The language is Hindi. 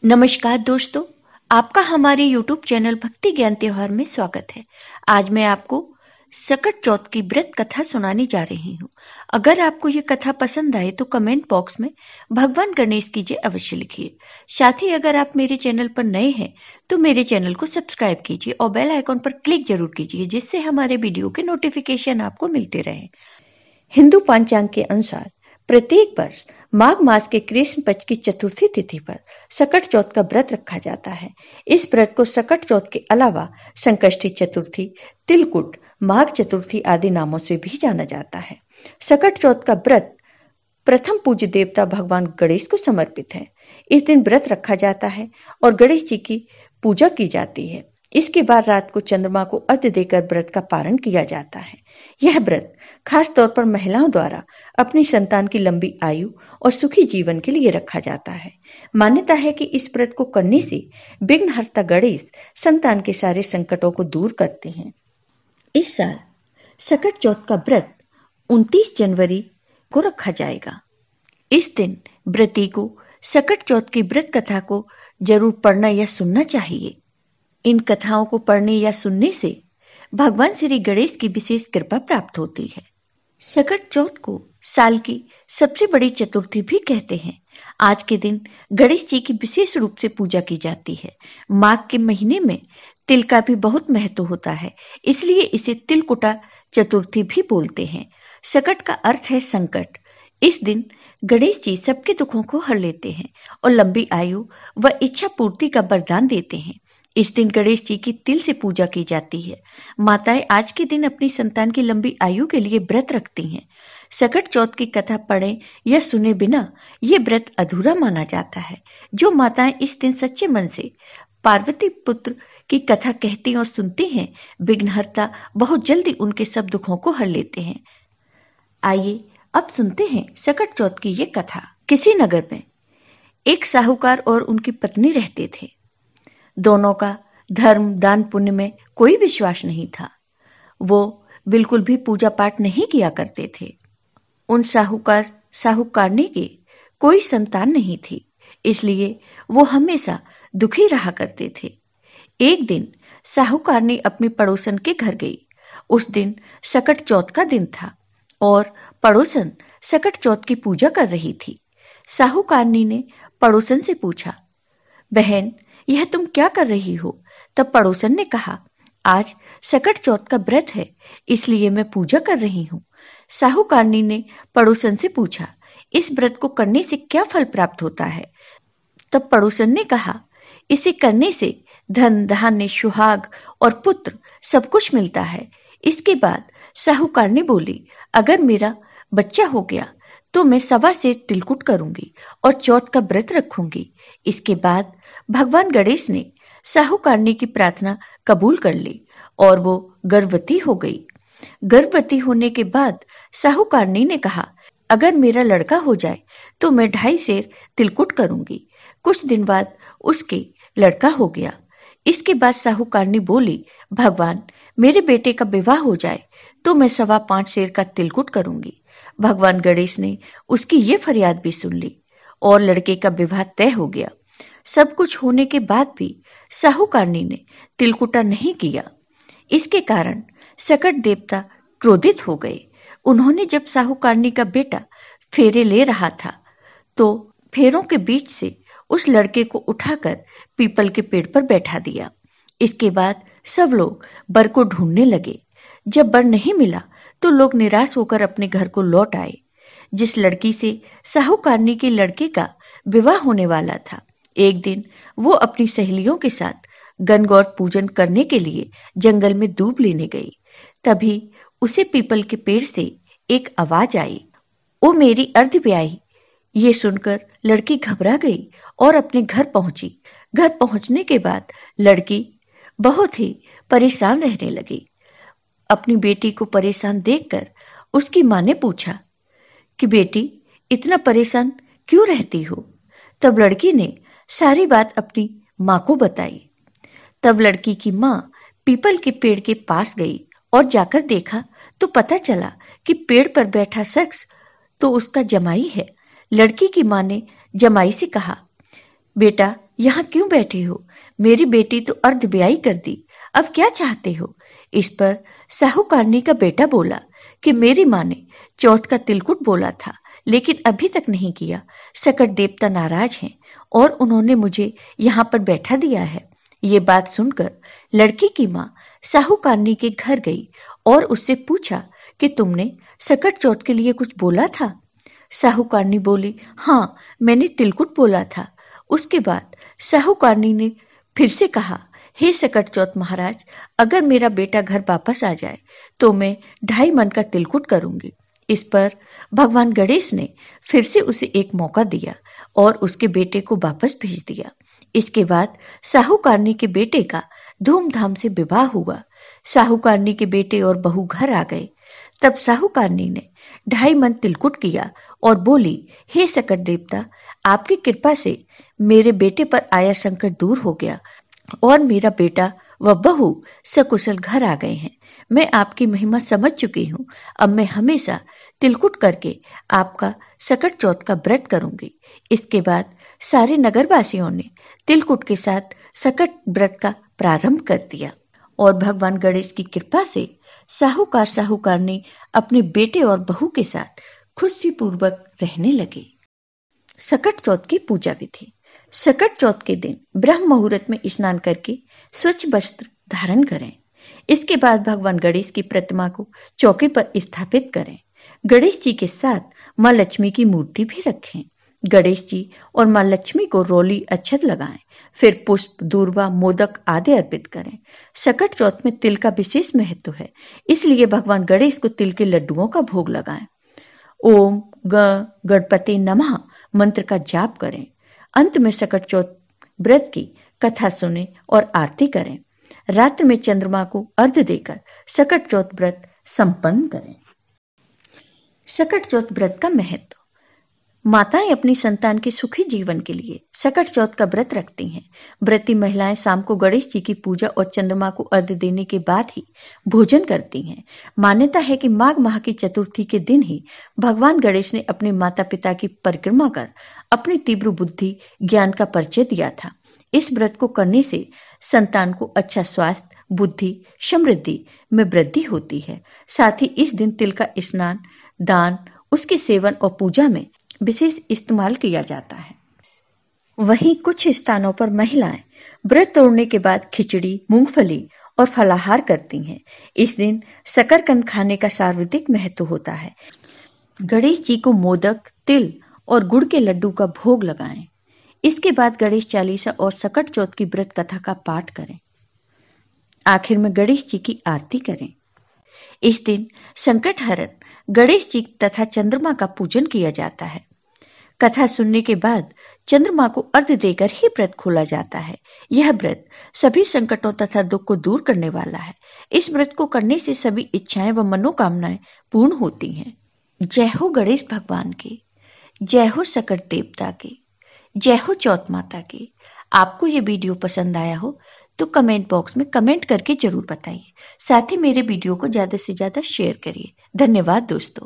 नमस्कार दोस्तों, आपका हमारे YouTube चैनल भक्ति ज्ञान त्योहार में स्वागत है। आज मैं आपको सकट चौथ की व्रत कथा सुनाने जा रही हूँ। अगर आपको ये कथा पसंद आए तो कमेंट बॉक्स में भगवान गणेश की जय अवश्य लिखिए। साथ ही अगर आप मेरे चैनल पर नए हैं तो मेरे चैनल को सब्सक्राइब कीजिए और बेल आइकॉन पर क्लिक जरूर कीजिए, जिससे हमारे वीडियो के नोटिफिकेशन आपको मिलते रहें। हिंदू पंचांग के अनुसार प्रत्येक वर्ष माघ मास के कृष्ण पक्ष की चतुर्थी तिथि पर सकट चौथ का व्रत रखा जाता है। इस व्रत को सकट चौथ के अलावा संकष्टी चतुर्थी, तिलकुट, माघ चतुर्थी आदि नामों से भी जाना जाता है। सकट चौथ का व्रत प्रथम पूज्य देवता भगवान गणेश को समर्पित है। इस दिन व्रत रखा जाता है और गणेश जी की पूजा की जाती है। इसके बाद रात को चंद्रमा को अर्घ्य देकर व्रत का पारण किया जाता है। यह व्रत खास तौर पर महिलाओं द्वारा अपनी संतान की लंबी आयु और सुखी जीवन के लिए रखा जाता है। मान्यता है कि इस व्रत को करने से विघ्नहर्ता गणेश संतान के सारे संकटों को दूर करते हैं। इस साल सकट चौथ का व्रत 29 जनवरी को रखा जाएगा। इस दिन व्रती को सकट चौथ की व्रत कथा को जरूर पढ़ना या सुनना चाहिए। इन कथाओं को पढ़ने या सुनने से भगवान श्री गणेश की विशेष कृपा प्राप्त होती है। सकट चौथ को साल की सबसे बड़ी चतुर्थी भी कहते हैं। आज के दिन गणेश जी की विशेष रूप से पूजा की जाती है। माघ के महीने में तिल का भी बहुत महत्व होता है, इसलिए इसे तिलकुटा चतुर्थी भी बोलते हैं। सकट का अर्थ है संकट। इस दिन गणेश जी सबके दुखों को हर लेते हैं और लंबी आयु व इच्छा पूर्ति का वरदान देते हैं। इस दिन गणेश जी की तिल से पूजा की जाती है। माताएं आज के दिन अपनी संतान की लंबी आयु के लिए व्रत रखती हैं। सकट चौथ की कथा पढ़े या सुने बिना ये व्रत अधूरा माना जाता है। जो माताएं इस दिन सच्चे मन से पार्वती पुत्र की कथा कहती और सुनती हैं, विघ्नहर्ता बहुत जल्दी उनके सब दुखों को हर लेते हैं। आइए अब सुनते हैं सकट चौथ की ये कथा। किसी नगर में एक साहूकार और उनकी पत्नी रहते थे। दोनों का धर्म दान पुण्य में कोई विश्वास नहीं था। वो बिल्कुल भी पूजा पाठ नहीं किया करते थे। उन साहूकारनी की कोई संतान नहीं थी, इसलिए वो हमेशा दुखी रहा करते थे। एक दिन साहूकारनी अपनी पड़ोसन के घर गई। उस दिन सकट चौथ का दिन था और पड़ोसन सकट चौथ की पूजा कर रही थी। साहूकारनी ने पड़ोसन से पूछा, बहन यह तुम क्या कर रही हो? तब पड़ोसन ने कहा, आज सकट चौथ का व्रत है, इसलिए मैं पूजा कर रही हूँ। साहूकारनी ने पड़ोसन से पूछा, इस व्रत को करने से क्या फल प्राप्त होता है? तब पड़ोसन ने कहा, इसे करने से धन धान्य सुहाग और पुत्र सब कुछ मिलता है। इसके बाद साहूकारनी बोली, अगर मेरा बच्चा हो गया तो मैं 1.25 सेर तिलकुट करूंगी और चौथ का व्रत रखूंगी। इसके बाद भगवान गणेश ने साहूकारनी की प्रार्थना कबूल कर ली और वो गर्भवती हो गई। गर्भवती होने के बाद साहूकारनी ने कहा, अगर मेरा लड़का हो जाए तो मैं 2.5 सेर तिलकुट करूंगी। कुछ दिन बाद उसके लड़का हो गया। इसके बाद साहूकारनी बोली, भगवान मेरे बेटे का विवाह हो जाए तो मैं 5.25 सेर का तिलकुट करूंगी। भगवान गणेश ने उसकी ये फरियाद भी सुन ली और लड़के का विवाह तय हो गया। सब कुछ होने के बाद भी साहूकारनी ने तिलकुटा नहीं किया। इसके कारण सकट देवता क्रोधित हो गए। उन्होंने जब साहूकारनी का बेटा फेरे ले रहा था तो फेरों के बीच से उस लड़के को उठाकर पीपल के पेड़ पर बैठा दिया। इसके बाद सब लोग बर को ढूंढने लगे। जब बर नहीं मिला तो लोग निराश होकर अपने घर को लौट आए। जिस लड़की से साहूकारनी के लड़के का विवाह होने वाला था, एक दिन वो अपनी सहेलियों के साथ गणगौर पूजन करने के लिए जंगल में दूब लेने गई। तभी उसे पीपल के पेड़ से एक आवाज आई, ओ मेरी अर्धव्याही। ये सुनकर लड़की घबरा गई और अपने घर पहुंची। घर पहुंचने के बाद लड़की बहुत ही परेशान रहने लगी। अपनी बेटी को परेशान देखकर उसकी मां ने पूछा कि बेटी इतना परेशान क्यों रहती हो? तब लड़की ने सारी बात अपनी मां को बताई। तब लड़की की मां पीपल के पेड़ के पास गई और जाकर देखा तो पता चला कि पेड़ पर बैठा शख्स तो उसका जमाई है। लड़की की मां ने जमाई से कहा, बेटा यहाँ क्यों बैठे हो? मेरी बेटी तो अर्ध ब्याही कर दी, अब क्या चाहते हो? इस पर साहूकारनी का बेटा बोला कि मेरी माँ ने चौथ का तिलकुट बोला था, लेकिन अभी तक नहीं किया। सकट देवता नाराज हैं और उन्होंने मुझे यहाँ पर बैठा दिया है। ये बात सुनकर लड़की की माँ साहूकारनी के घर गई और उससे पूछा कि तुमने सकट चौथ के लिए कुछ बोला था? साहूकारनी बोली, हाँ, मैंने तिलकुट बोला था। उसके बाद साहूकारनी ने फिर से कहा, हे सकट चौथ महाराज, अगर मेरा बेटा घर वापस आ जाए तो मैं 2.5 मन का तिलकुट करूंगी। इस पर भगवान गणेश ने फिर से उसे एक मौका दिया और उसके बेटे को वापस भेज दिया। इसके बाद साहूकारनी के बेटे का धूमधाम से विवाह हुआ। साहूकारनी के बेटे और बहू घर आ गए। तब साहूकारनी ने 2.5 मन तिलकुट किया और बोली, हे सकट देवता, आपकी कृपा से मेरे बेटे पर आया संकट दूर हो गया और मेरा बेटा व बहू सकुशल घर आ गए हैं। मैं आपकी महिमा समझ चुकी हूँ। अब मैं हमेशा तिलकुट करके आपका सकट चौथ का व्रत करूंगी। इसके बाद सारे नगरवासियों ने तिलकुट के साथ सकट व्रत का प्रारंभ कर दिया और भगवान गणेश की कृपा से साहूकार साहूकारनी अपने बेटे और बहू के साथ खुशीपूर्वक रहने लगे। सकट चौथ की पूजा विधि। सकट चौथ के दिन ब्रह्म मुहूर्त में स्नान करके स्वच्छ वस्त्र धारण करें। इसके बाद भगवान गणेश की प्रतिमा को चौके पर स्थापित करें। गणेश जी के साथ माँ लक्ष्मी की मूर्ति भी रखें। गणेश जी और माँ लक्ष्मी को रोली अक्षत लगाएं, फिर पुष्प, दूर्वा, मोदक आदि अर्पित करें। सकट चौथ में तिल का विशेष महत्व है, इसलिए भगवान गणेश को तिल के लड्डुओं का भोग लगाएं। ओम गणपति नमः मंत्र का जाप करें। अंत में सकट चौथ व्रत की कथा सुने और आरती करें। रात्रि में चंद्रमा को अर्घ्य देकर सकट चौथ व्रत संपन्न करें। सकट चौथ व्रत का महत्व। माताएं अपनी संतान के सुखी जीवन के लिए सकट चौथ का व्रत रखती हैं। व्रती महिलाएं शाम को गणेश जी की पूजा और चंद्रमा को अर्घ्य देने के बाद ही भोजन करती हैं। मान्यता है कि माघ माह की चतुर्थी के दिन ही भगवान गणेश ने अपने माता पिता की परिक्रमा कर अपनी तीव्र बुद्धि ज्ञान का परिचय दिया था। इस व्रत को करने से संतान को अच्छा स्वास्थ्य, बुद्धि, समृद्धि में वृद्धि होती है। साथ ही इस दिन तिल का स्नान, दान, उसके सेवन और पूजा में विशेष इस्तेमाल किया जाता है। वहीं कुछ स्थानों पर महिलाएं व्रत तोड़ने के बाद खिचड़ी, मूंगफली और फलाहार करती हैं। इस दिन शकरकंद खाने का शारीरिक महत्व होता है। गणेश जी को मोदक, तिल और गुड़ के लड्डू का भोग लगाएं। इसके बाद गणेश चालीसा और सकट चौथ की व्रत कथा का पाठ करें। आखिर में गणेश जी की आरती करें। इस दिन संकट हरण गणेश जी तथा चंद्रमा का पूजन किया जाता है। कथा सुनने के बाद चंद्रमा को अर्घ्य देकर ही व्रत खोला जाता है। यह व्रत सभी संकटों तथा दुख को दूर करने वाला है। इस व्रत को करने से सभी इच्छाएं व मनोकामनाएं पूर्ण होती हैं। जय हो गणेश भगवान की, जय हो सकट देवता की, जय हो चौथ माता की। आपको ये वीडियो पसंद आया हो तो कमेंट बॉक्स में कमेंट करके जरूर बताइए। साथ ही मेरे वीडियो को ज्यादा से ज्यादा शेयर करिए। धन्यवाद दोस्तों।